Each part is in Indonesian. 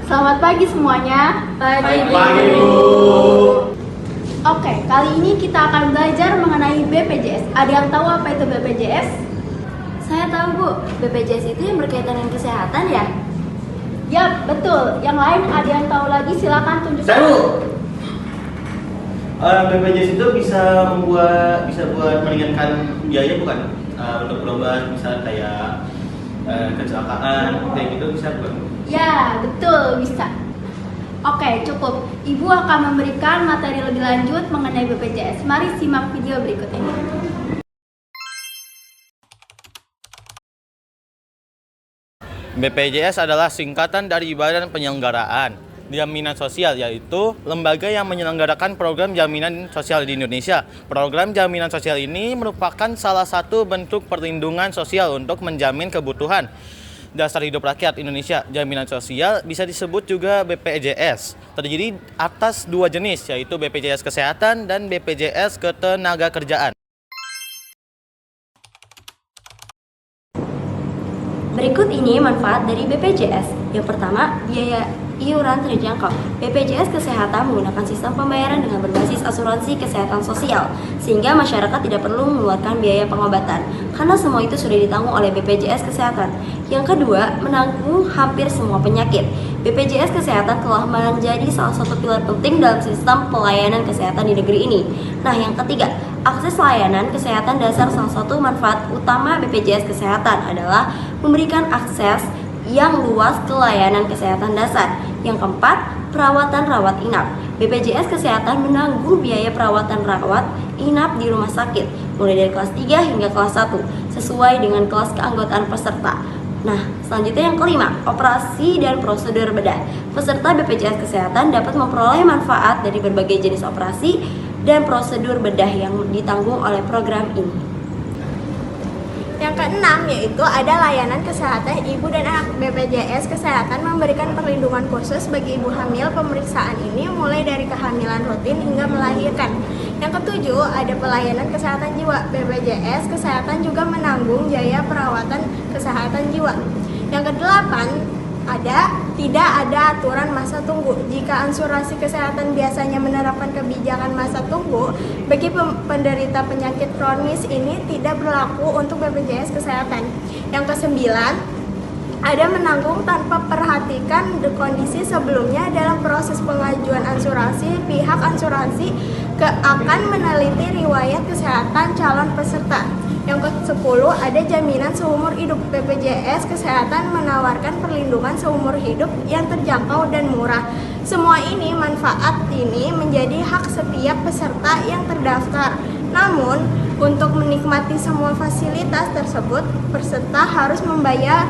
Selamat pagi semuanya. Pagi, Bu. Oke, kali ini kita akan belajar mengenai BPJS. Ada yang tahu apa itu BPJS? Saya tahu, Bu. BPJS itu yang berkaitan dengan kesehatan ya? Ya, betul. Yang lain ada yang tahu lagi? Silakan tunjukkan. Saya, Bu. BPJS itu bisa buat meringankan biaya bukan? Untuk perlombaan bisa kayak kecelakaan kayak gitu bisa bukan? Ya, betul, bisa. Oke, cukup. Ibu akan memberikan materi lebih lanjut mengenai BPJS. Mari simak video berikut ini. BPJS adalah singkatan dari Badan Penyelenggaraan Jaminan Sosial, yaitu lembaga yang menyelenggarakan program jaminan sosial di Indonesia. Program jaminan sosial ini merupakan salah satu bentuk perlindungan sosial untuk menjamin kebutuhan dasar hidup rakyat Indonesia. Jaminan sosial bisa disebut juga BPJS. Terdiri atas dua jenis, yaitu BPJS Kesehatan dan BPJS Ketenagakerjaan. Berikut ini manfaat dari BPJS. Yang pertama, biaya iuran terjangkau. BPJS Kesehatan menggunakan sistem pembayaran dengan berbasis asuransi kesehatan sosial, sehingga masyarakat tidak perlu mengeluarkan biaya pengobatan, karena semua itu sudah ditanggung oleh BPJS Kesehatan. Yang kedua, menanggung hampir semua penyakit. BPJS Kesehatan telah menjadi salah satu pilar penting dalam sistem pelayanan kesehatan di negeri ini. Nah, yang ketiga, akses layanan kesehatan dasar. Salah satu manfaat utama BPJS Kesehatan adalah memberikan akses yang luas ke layanan kesehatan dasar. Yang keempat, perawatan rawat inap. BPJS Kesehatan menanggung biaya perawatan rawat inap di rumah sakit, mulai dari kelas 3 hingga kelas 1, sesuai dengan kelas keanggotaan peserta. Nah, selanjutnya yang kelima, operasi dan prosedur bedah. Peserta BPJS Kesehatan dapat memperoleh manfaat dari berbagai jenis operasi dan prosedur bedah yang ditanggung oleh program ini. Yang keenam yaitu ada layanan kesehatan ibu dan anak. BPJS Kesehatan memberikan perlindungan khusus bagi ibu hamil. Pemeriksaan ini mulai dari kehamilan rutin hingga melahirkan. Yang ketujuh, ada pelayanan kesehatan jiwa. BPJS Kesehatan juga menanggung biaya perawatan kesehatan jiwa. Yang kedelapan, tidak ada aturan masa tunggu. Jika asuransi kesehatan biasanya menerapkan kebijakan masa tunggu, bagi penderita penyakit kronis ini tidak berlaku untuk BPJS Kesehatan. Yang kesembilan, ada menanggung tanpa perhatikan kondisi sebelumnya. Dalam proses pengajuan asuransi, pihak asuransi akan meneliti riwayat kesehatan calon peserta. Yang ke-10, ada jaminan seumur hidup. BPJS Kesehatan menawarkan perlindungan seumur hidup yang terjangkau dan murah. Semua ini manfaat ini menjadi hak setiap peserta yang terdaftar. Namun, untuk menikmati semua fasilitas tersebut, peserta harus membayar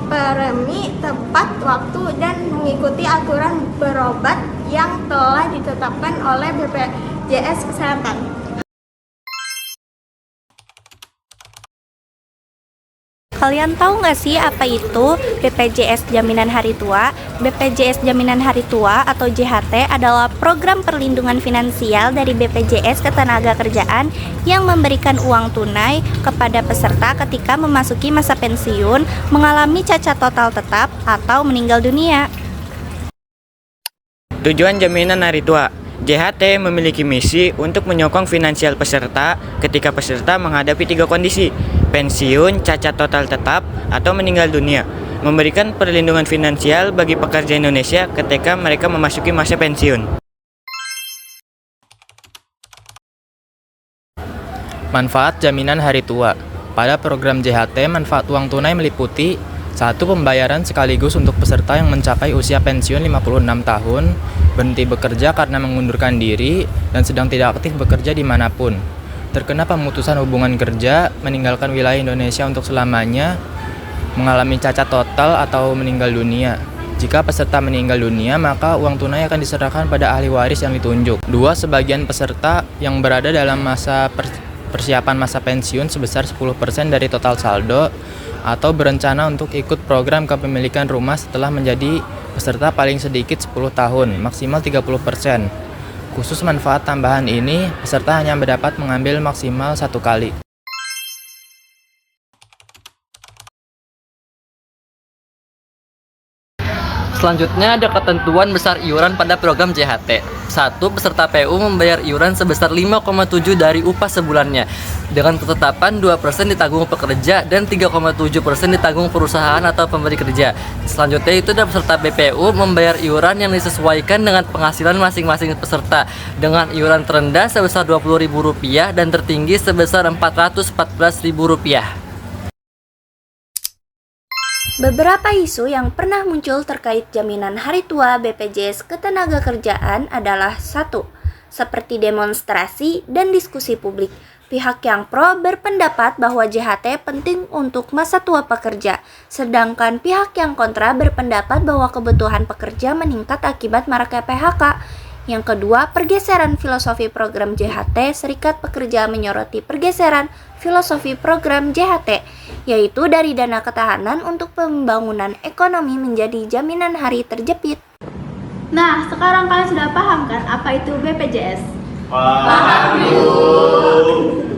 premi tepat waktu dan mengikuti aturan berobat yang telah ditetapkan oleh BPJS Kesehatan. Kalian tahu nggak sih apa itu BPJS Jaminan Hari Tua? BPJS Jaminan Hari Tua atau JHT adalah program perlindungan finansial dari BPJS Ketenagakerjaan yang memberikan uang tunai kepada peserta ketika memasuki masa pensiun, mengalami cacat total tetap, atau meninggal dunia. Tujuan Jaminan Hari Tua. JHT memiliki misi untuk menyokong finansial peserta ketika peserta menghadapi 3 kondisi: pensiun, cacat total tetap, atau meninggal dunia. Memberikan perlindungan finansial bagi pekerja Indonesia ketika mereka memasuki masa pensiun. Manfaat Jaminan Hari Tua. Pada program JHT, manfaat uang tunai meliputi 1. Pembayaran sekaligus untuk peserta yang mencapai usia pensiun 56 tahun, berhenti bekerja karena mengundurkan diri, dan sedang tidak aktif bekerja dimanapun. Terkena pemutusan hubungan kerja, meninggalkan wilayah Indonesia untuk selamanya, mengalami cacat total atau meninggal dunia. Jika peserta meninggal dunia, maka uang tunai akan diserahkan pada ahli waris yang ditunjuk. 2. Sebagian peserta yang berada dalam masa persiapan masa pensiun sebesar 10% dari total saldo, atau berencana untuk ikut program kepemilikan rumah setelah menjadi peserta paling sedikit 10 tahun, maksimal 30%. Khusus manfaat tambahan ini, peserta hanya mendapat mengambil maksimal 1 kali. Selanjutnya ada ketentuan besar iuran pada program JHT. 1. Peserta PU membayar iuran sebesar 5,7 dari upah sebulannya dengan ketetapan 2% ditanggung pekerja dan 3,7% ditanggung perusahaan atau pemberi kerja. Selanjutnya itu ada peserta BPU membayar iuran yang disesuaikan dengan penghasilan masing-masing peserta dengan iuran terendah sebesar Rp20.000 dan tertinggi sebesar Rp414.000. Beberapa isu yang pernah muncul terkait jaminan hari tua BPJS Ketenagakerjaan adalah 1. Seperti demonstrasi dan diskusi publik. Pihak yang pro berpendapat bahwa JHT penting untuk masa tua pekerja, sedangkan pihak yang kontra berpendapat bahwa kebutuhan pekerja meningkat akibat maraknya PHK. Yang kedua, pergeseran filosofi program JHT. Serikat Pekerja menyoroti pergeseran filosofi program JHT, yaitu dari dana ketahanan untuk pembangunan ekonomi menjadi jaminan hari terjepit. Nah, sekarang kalian sudah paham kan apa itu BPJS? Paham, Bu.